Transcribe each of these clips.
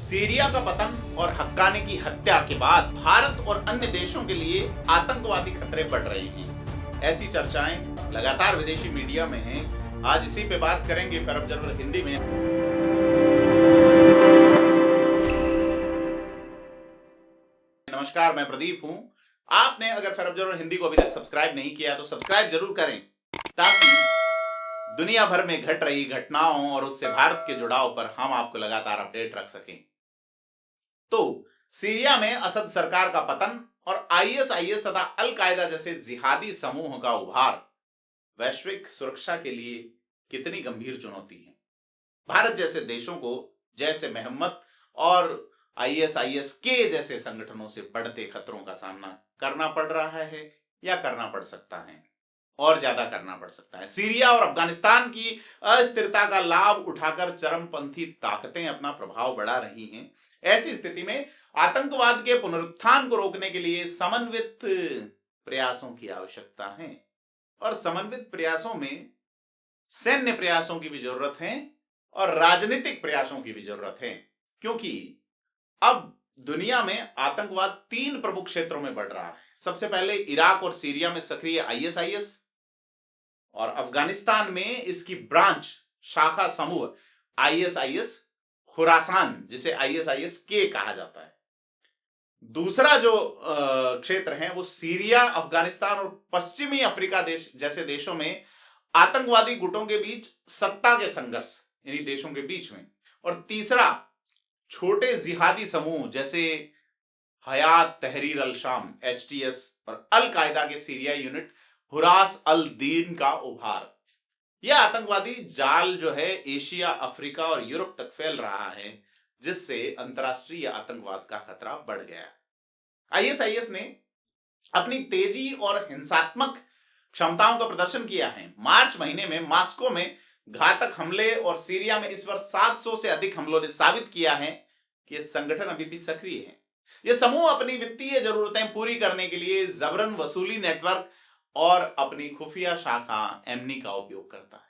Syria का पतन और हक्कानी की हत्या के बाद भारत और अन्य देशों के लिए आतंकवादी खतरे बढ़ रहे हैं। ऐसी चर्चाएं लगातार विदेशी मीडिया में हैं। आज इसी पे बात करेंगे फिर ऑब्जर्वर हिंदी में। नमस्कार, मैं प्रदीप हूं। आपने अगर फिर ऑब्जर्वर हिंदी को अभी तक सब्सक्राइब नहीं किया तो सब्सक्राइब जरूर करें, ताकि दुनिया भर में घट रही घटनाओं और उससे भारत के जुड़ाव पर हम आपको लगातार अपडेट रख सकें। तो सीरिया में असद सरकार का पतन और आईएसआईएस तथा अल कायदा जैसे जिहादी समूह का उभार वैश्विक सुरक्षा के लिए कितनी गंभीर चुनौती है। भारत जैसे देशों को जैसे मोहम्मद और आईएसआईएस के जैसे संगठनों से बढ़ते खतरों का सामना करना पड़ रहा है या करना पड़ सकता है, और ज्यादा करना पड़ सकता है। सीरिया और अफगानिस्तान की अस्थिरता का लाभ उठाकर चरमपंथी ताकतें अपना प्रभाव बढ़ा रही हैं। ऐसी स्थिति में आतंकवाद के पुनरुत्थान को रोकने के लिए समन्वित प्रयासों की आवश्यकता है, और समन्वित प्रयासों में सैन्य प्रयासों की भी जरूरत है और राजनीतिक प्रयासों की भी जरूरत है, क्योंकि अब दुनिया में आतंकवाद तीन प्रमुख क्षेत्रों में बढ़ रहा है। सबसे पहले इराक और सीरिया में सक्रिय आईएसआईएस, और अफगानिस्तान में इसकी ब्रांच शाखा समूह आईएसआईएस खुरासान, जिसे आईएसआईएस के कहा जाता है। दूसरा जो क्षेत्र है वो सीरिया, अफगानिस्तान और पश्चिमी अफ्रीका देश जैसे देशों में आतंकवादी गुटों के बीच सत्ता के संघर्ष, इन्हीं देशों के बीच में। और तीसरा छोटे जिहादी समूह जैसे हयात तहरीर अल शाम एचटीएस और अल कायदा के सीरिया यूनिट हुरास अल दीन का उभार। यह आतंकवादी जाल जो है एशिया, अफ्रीका और यूरोप तक फैल रहा है, जिससे अंतरराष्ट्रीय आतंकवाद का खतरा बढ़ गया। आईएसआईएस ने अपनी तेजी और हिंसात्मक क्षमताओं का प्रदर्शन किया है। मार्च महीने में मॉस्को में घातक हमले और सीरिया में इस वर्ष 700 से अधिक हमलों ने साबित किया है कि यह संगठन अभी भी सक्रिय है। यह समूह अपनी वित्तीय जरूरतें पूरी करने के लिए जबरन वसूली नेटवर्क और अपनी खुफिया शाखा एमनी का उपयोग करता है।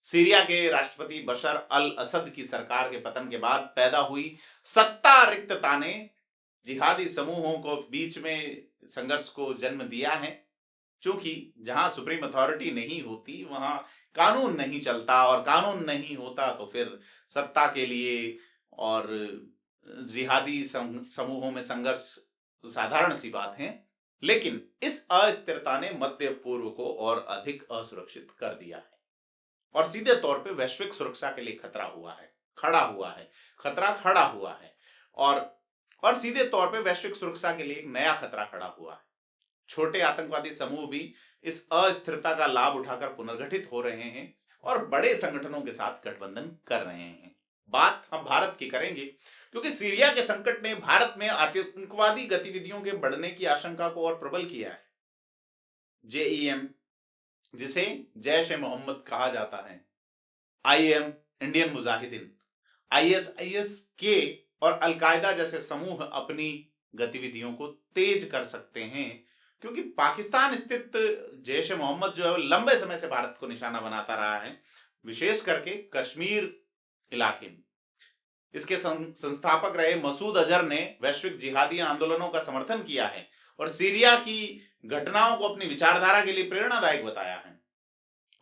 सीरिया के राष्ट्रपति बशर अल असद की सरकार के पतन के बाद पैदा हुई सत्ता रिक्तता ने जिहादी समूहों को बीच में संघर्ष को जन्म दिया है। क्योंकि जहां सुप्रीम अथॉरिटी नहीं होती वहां कानून नहीं चलता, और कानून नहीं होता तो फिर सत्ता के लिए और जिहादी समूहों में संघर्ष साधारण सी बात है। लेकिन इस अस्थिरता ने मध्य पूर्व को और अधिक असुरक्षित कर दिया है, और सीधे तौर पे वैश्विक सुरक्षा के लिए खतरा हुआ है, खतरा खड़ा हुआ है, और सीधे तौर पे वैश्विक सुरक्षा के लिए एक नया खतरा खड़ा हुआ है। छोटे आतंकवादी समूह भी इस अस्थिरता का लाभ उठाकर पुनर्गठित हो रहे हैं और बड़े संगठनों के साथ गठबंधन कर रहे हैं। बात हम भारत की करेंगे, क्योंकि सीरिया के संकट ने भारत में आतंकवादी गतिविधियों के बढ़ने की आशंका को और प्रबल किया है। जेईएम, जिसे जैश ए मोहम्मद कहा जाता है, आईएम इंडियन मुजाहिदीन, आईएसआईएस के और अल कायदा जैसे समूह अपनी गतिविधियों को तेज कर सकते हैं, क्योंकि पाकिस्तान स्थित जैश ए मोहम्मद जो है वो लंबे समय से भारत को निशाना बनाता रहा है, विशेष करके कश्मीर इलाके में। इसके संस्थापक रहे मसूद अजहर ने वैश्विक जिहादी आंदोलनों का समर्थन किया है और सीरिया की घटनाओं को अपनी विचारधारा के लिए प्रेरणादायक बताया है।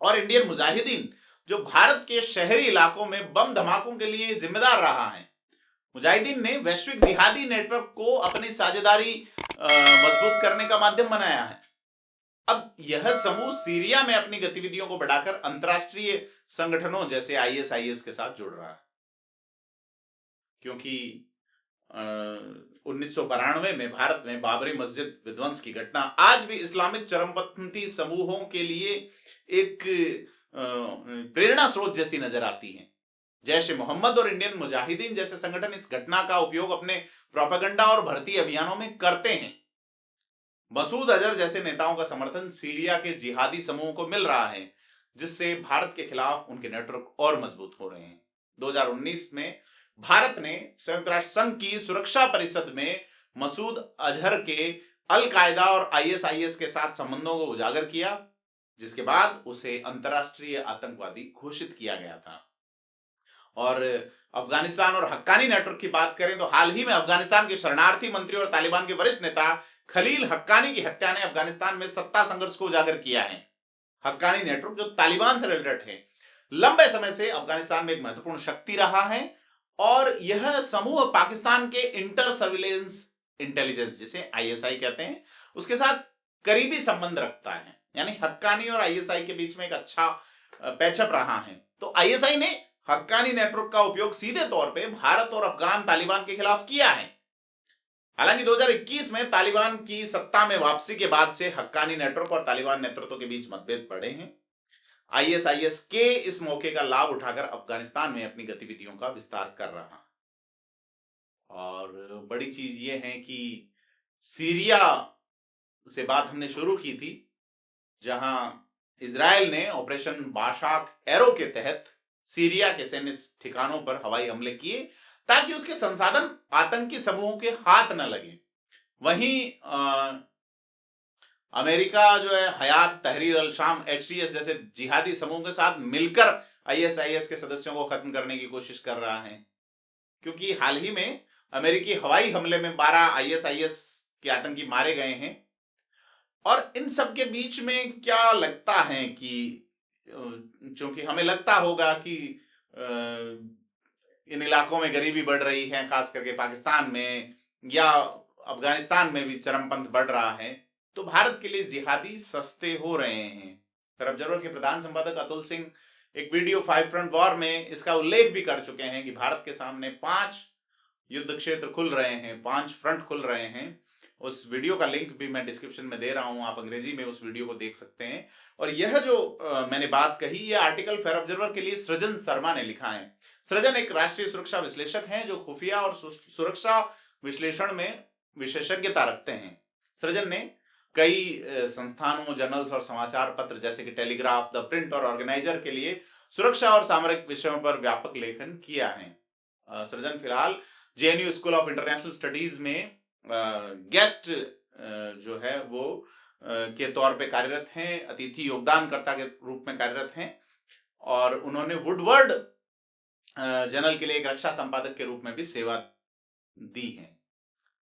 और इंडियन मुजाहिदीन जो भारत के शहरी इलाकों में बम धमाकों के लिए जिम्मेदार रहा है। मुजाहिदीन ने वैश्विक जिहादी नेटवर्क को अपनी साझेदारी मजबूत करने का माध्यम बनाया है। अब यह समूह सीरिया में अपनी गतिविधियों को बढ़ाकर अंतरराष्ट्रीय संगठनों जैसे आईएसआईएस के साथ जुड़ रहा है, क्योंकि 1992 में भारत में बाबरी मस्जिद विध्वंस की घटना आज भी इस्लामिक चरमपंथी समूहों के लिए एक प्रेरणा स्रोत जैसी नजर आती है। जैश ए मोहम्मद और इंडियन मुजाहिदीन जैसे संगठन इस घटना का उपयोग अपने प्रोपेगेंडा और भर्ती अभियानों में करते हैं। मसूद अजहर जैसे नेताओं का समर्थन सीरिया के जिहादी समूहों को मिल रहा है, जिससे भारत के खिलाफ उनके नेटवर्क और मजबूत हो रहे हैं। 2019 में भारत ने संयुक्त राष्ट्र संघ की सुरक्षा परिषद में मसूद अजहर के अल कायदा और आईएसआईएस के साथ संबंधों को उजागर किया, जिसके बाद उसे अंतरराष्ट्रीय आतंकवादी घोषित किया गया था। और अफगानिस्तान और हक्कानी नेटवर्क की बात करें तो हाल ही में अफगानिस्तान के शरणार्थी मंत्री और तालिबान के वरिष्ठ नेता खलील हक्कानी की हत्या ने अफगानिस्तान में सत्ता संघर्ष को उजागर किया है। हक्कानी नेटवर्क जो तालिबान से रिलेटेड है, लंबे समय से अफगानिस्तान में एक महत्वपूर्ण शक्ति रहा है और यह समूह पाकिस्तान के इंटर सर्विलेंस इंटेलिजेंस, जिसे आईएसआई कहते हैं, उसके साथ करीबी संबंध रखता है। यानी हक्कानी और आईएसआई के बीच में एक अच्छा पैचअप रहा है। तो आईएसआई ने हक्कानी नेटवर्क का उपयोग सीधे तौर पे भारत और अफगान तालिबान के खिलाफ किया है। हालांकि 2021 में तालिबान की सत्ता में वापसी के बाद से हक्कानी नेटवर्क और तालिबान नेतृत्व के बीच मतभेद बढ़े हैं। आईएसआईएस के इस मौके का लाभ उठाकर अफगानिस्तान में अपनी गतिविधियों का विस्तार कर रहा है। और बड़ी चीज ये है कि सीरिया से बात हमने शुरू की थी, जहां इजराइल ने ऑपरेशन बाशाक एरो के तहत सीरिया के सैन्य ठिकानों पर हवाई हमले किए ताकि उसके संसाधन आतंकी समूहों के हाथ न लगे। वहीं अमेरिका जो है हयात तहरीर अल शाम HTS जैसे जिहादी समूह के साथ मिलकर आईएसआईएस के सदस्यों को खत्म करने की कोशिश कर रहा है, क्योंकि हाल ही में अमेरिकी हवाई हमले में 12 आईएसआईएस के आतंकी मारे गए हैं। और इन सब के बीच में क्या लगता है कि क्योंकि हमें लगता होगा कि इन इलाकों में गरीबी बढ़ रही है, खास करके पाकिस्तान में या अफगानिस्तान में भी चरमपंथ बढ़ रहा है, तो भारत के लिए जिहादी सस्ते हो रहे हैं। फिर ऑब्जर्वर के प्रधान संपादक अतुल सिंह एक वीडियो 5 फ्रंट वॉर में इसका उल्लेख भी कर चुके हैं कि भारत के सामने 5 युद्ध क्षेत्र खुल रहे हैं, 5 फ्रंट खुल रहे हैं। उस वीडियो का लिंक भी मैं डिस्क्रिप्शन में दे रहा हूं, आप अंग्रेजी में उस वीडियो को देख सकते हैं। और यह जो मैंने बात कही, यह आर्टिकल फेयर ऑब्जर्वर के लिए सृजन शर्मा ने लिखा है। सृजन एक राष्ट्रीय सुरक्षा विश्लेषक हैं जो खुफिया और सुरक्षा विश्लेषण में विशेषज्ञता रखते हैं। सृजन ने कई संस्थानों, जर्नल्स और समाचार पत्र जैसे कि टेलीग्राफ, द प्रिंट और ऑर्गेनाइजर के लिए सुरक्षा और सामरिक विषयों पर व्यापक लेखन किया है। सृजन फिलहाल JNU school of international studies में गेस्ट जो है वो के तौर पे कार्यरत हैं, अतिथि योगदानकर्ता के रूप में कार्यरत हैं। और उन्होंने वुडवर्ड जर्नल के लिए एक रक्षा संपादक के रूप में भी सेवा दी है।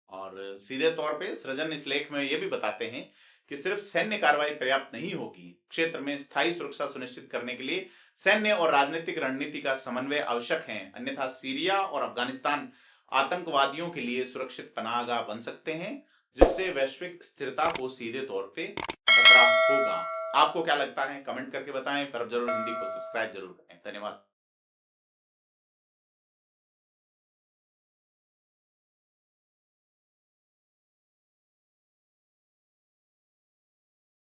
और सीधे तौर पे सृजन इस लेख में ये भी बताते हैं कि सिर्फ सैन्य कार्रवाई पर्याप्त नहीं होगी, क्षेत्र में स्थायी सुरक्षा सुनिश्चित करने के लिए सैन्य और राजनीतिक रणनीति का समन्वय आवश्यक है, अन्यथा सीरिया और अफगानिस्तान आतंकवादियों के लिए सुरक्षित पनाहगाह बन सकते हैं, जिससे वैश्विक स्थिरता को सीधे तौर पे खतरा होगा। आपको क्या लगता है, कमेंट करके बताएं। फिर जरूर हिंदी को सब्सक्राइब जरूर करें। धन्यवाद।